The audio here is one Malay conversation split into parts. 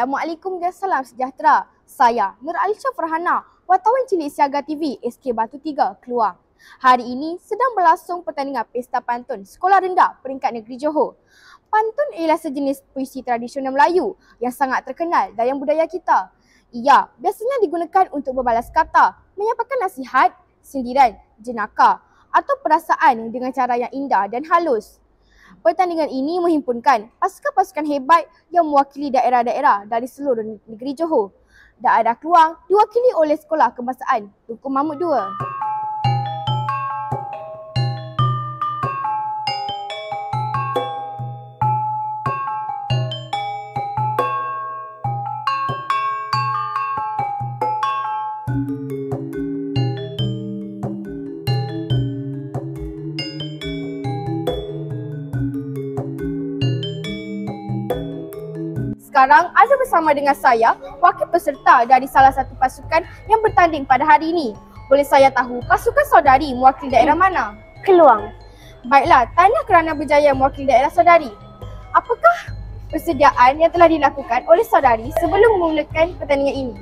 Assalamualaikum dan salam sejahtera. Saya Nur Alisha Farhana, wartawan cilik Siaga TV SK Batu 3, Keluang. Hari ini sedang berlangsung pertandingan Pesta Pantun Sekolah Rendah Peringkat Negeri Johor. Pantun ialah sejenis puisi tradisional Melayu yang sangat terkenal dalam budaya kita. Ia biasanya digunakan untuk berbalas kata, menyampaikan nasihat, sindiran, jenaka atau perasaan dengan cara yang indah dan halus. Pertandingan ini menghimpunkan pasukan-pasukan hebat yang mewakili daerah-daerah dari seluruh negeri Johor. Daerah Keluang diwakili oleh Sekolah Kebangsaan Tunku Mahmud II. Sekarang ada bersama dengan saya wakil peserta dari salah satu pasukan yang bertanding pada hari ini. Boleh saya tahu pasukan saudari mewakili daerah mana? Keluang. Baiklah, tanya kerana berjaya mewakili daerah saudari. Apakah persediaan yang telah dilakukan oleh saudari sebelum memulakan pertandingan ini?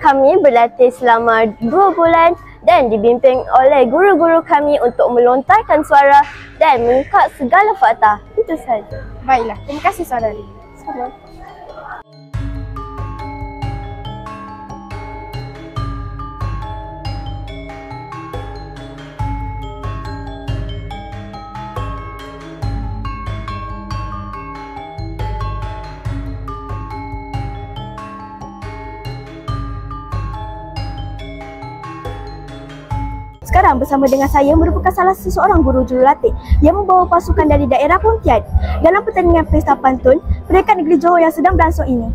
Kami berlatih selama 2 bulan dan dibimbing oleh guru-guru kami untuk melontarkan suara dan mengungkap segala fakta. Itu sahaja. Baiklah, terima kasih saudari. Sama. Sekarang bersama dengan saya merupakan salah seseorang guru jurulatih yang membawa pasukan dari daerah Pontian dalam pertandingan Pesta Pantun Peringkat Negeri Johor yang sedang berlangsung ini.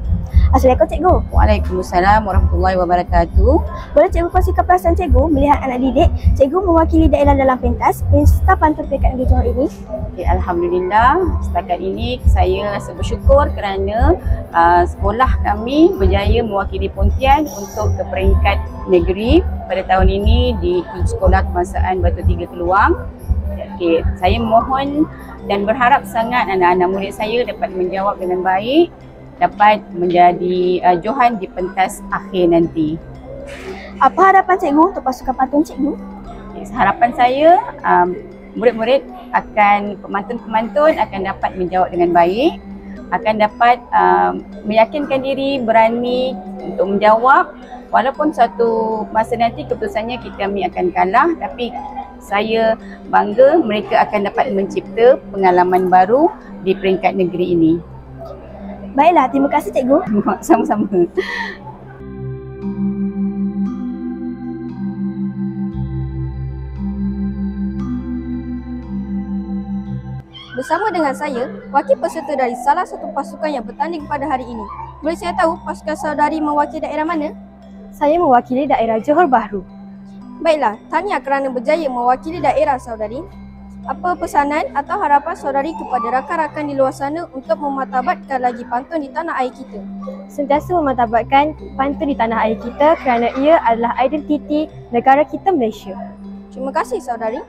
Assalamualaikum Cikgu. Waalaikumsalam warahmatullahi wabarakatuh. Boleh Cikgu kongsikan perasaan Cikgu melihat anak didik Cikgu mewakili daerah dalam pentas Pesta Pantun Peringkat Negeri Johor ini? Okay, Alhamdulillah, setakat ini saya rasa bersyukur kerana sekolah kami berjaya mewakili Pontian untuk ke peringkat negeri pada tahun ini di Sekolah Kebangsaan Batu 3 Keluang. Okay, saya mohon dan berharap sangat anak-anak murid saya dapat menjawab dengan baik, dapat menjadi johan di pentas akhir nanti. Apa harapan Cikgu untuk pasukan pantun Cikgu? Okay, harapan saya murid-murid akan pemantun-pemantun akan dapat menjawab dengan baik, akan dapat meyakinkan diri, berani untuk menjawab. Walaupun suatu masa nanti keputusannya kami akan kalah, tapi saya bangga mereka akan dapat mencipta pengalaman baru di peringkat negeri ini. Baiklah, terima kasih Cikgu. Sama-sama. Bersama dengan saya, wakil peserta dari salah satu pasukan yang bertanding pada hari ini. Boleh saya tahu pasukan saudari mewakili daerah mana? Saya mewakili daerah Johor Bahru. Baiklah, tanya kerana berjaya mewakili daerah saudari. Apa pesanan atau harapan saudari kepada rakan-rakan di luar sana untuk memartabatkan lagi pantun di tanah air kita? Sentiasa memartabatkan pantun di tanah air kita kerana ia adalah identiti negara kita, Malaysia. Terima kasih saudari.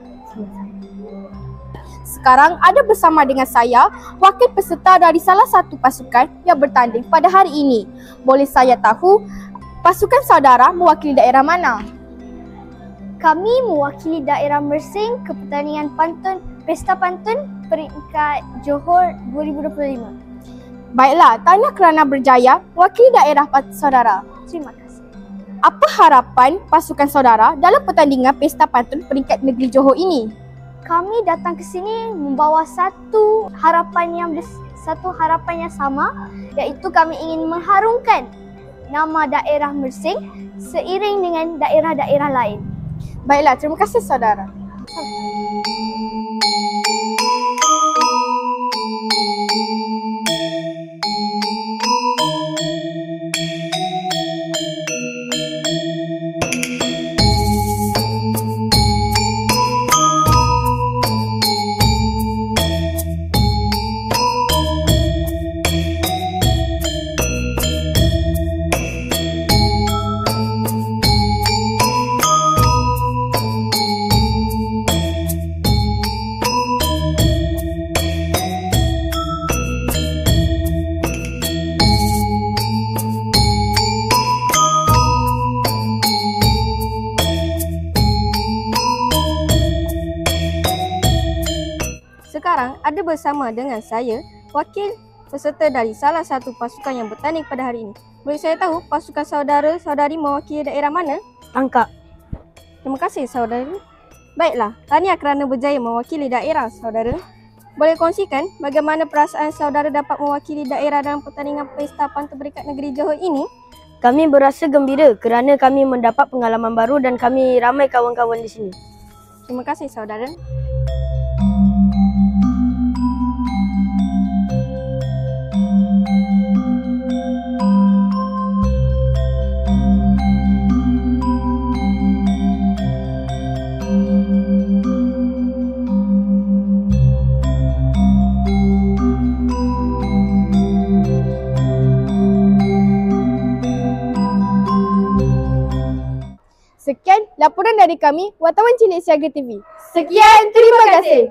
Sekarang ada bersama dengan saya wakil peserta dari salah satu pasukan yang bertanding pada hari ini. Boleh saya tahu pasukan saudara mewakili daerah mana? Kami mewakili daerah Mersing ke pertandingan pantun Pesta Pantun Peringkat Johor 2025. Baiklah, tanya kerana berjaya mewakili daerah saudara. Terima kasih. Apa harapan pasukan saudara dalam pertandingan Pesta Pantun Peringkat Negeri Johor ini? Kami datang ke sini membawa satu harapan yang sama, iaitu kami ingin mengharumkan nama daerah Mersing seiring dengan daerah-daerah lain. Baiklah, terima kasih saudara. sekarang ada bersama dengan saya wakil peserta dari salah satu pasukan yang bertanding pada hari ini. Boleh saya tahu pasukan saudara-saudari mewakili daerah mana? Tangkap. Terima kasih saudara. Baiklah, tahniah kerana berjaya mewakili daerah saudara. Boleh kongsikan bagaimana perasaan saudara dapat mewakili daerah dalam pertandingan Pesta Pantun Berikat Negeri Johor ini? Kami berasa gembira kerana kami mendapat pengalaman baru dan kami ramai kawan-kawan di sini. Terima kasih saudara. Sekian laporan dari kami, Wartawan Cilik Siaga TV. Sekian, terima kasih.